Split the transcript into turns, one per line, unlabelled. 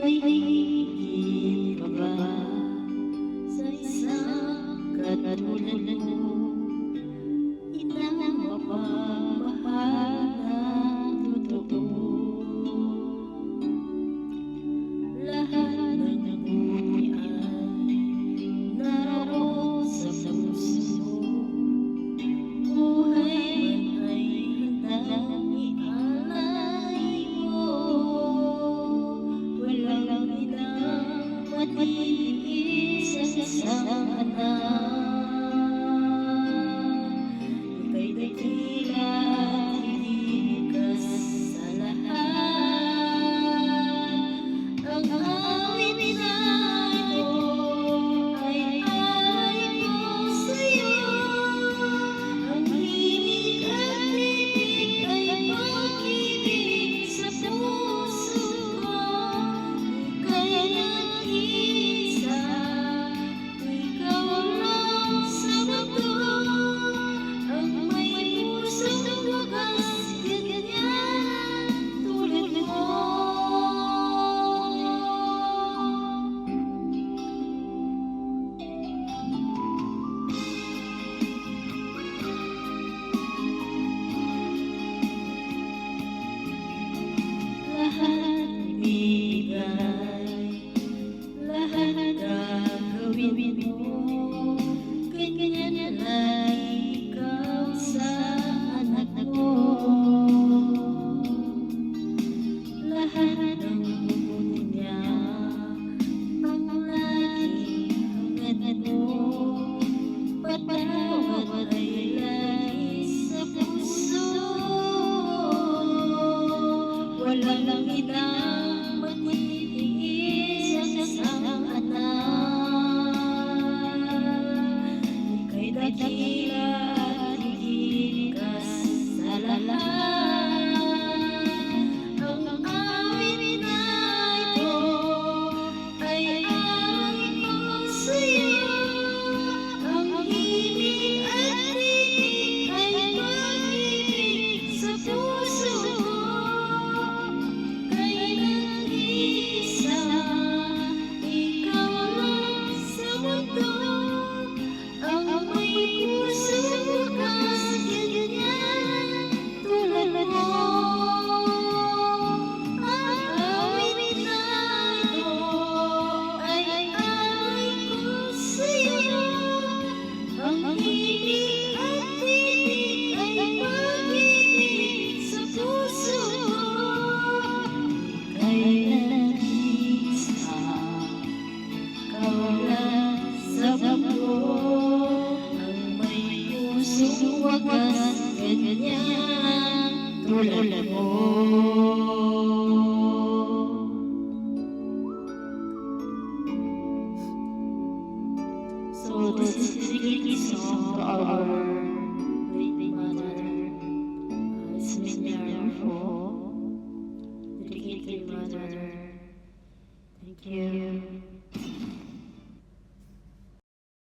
May higit pa ba sa isang katulad mo? Inang mapagmahal na totoo. Lahat ng buhay ay naroon sa puso mo. Buhay man ay handang ialay mo. Walang ilang matitiis sa isang anak. Ika'y dakila at hinihigas sa lahat. Ang awit na ito ay alay ko sa'yo. Ang himig at titig ay pag-ibig sa puso ko. Ika'y nag-iisa, ikaw lang sa mundo. Ang may pusong wagas, ganyan tulad mo. Lahat ibigay, lahat gagawin mo. Ganyan lang ikaw sa anak ko. Lahat ng bubuti niya ang laging hangad mo. Patawad ay lagi sa puso. Walang inang matitiis sa isang anak. Ika'y dakila at hinihigas sa lahat. Ang awit na ito ay alay ko sa'yo. Ang himig at titig ay pag-ibig sa puso ko. Ika'y nag-iisa, ikaw lang sa mundo. Ang may pusong wagas, ganyan tulad mo. Ang awit na ito ay alay ko sa'yo. Ang himig at titig ay pag-ibig sa puso ko. Ika'y nag-iisa, ikaw lang sa mundo. Ang may pusong wagas, ganyan tulad mo. So this is dedicated song to our late mother, it's Miss Mary Fo. Dedicated mother. Thank you.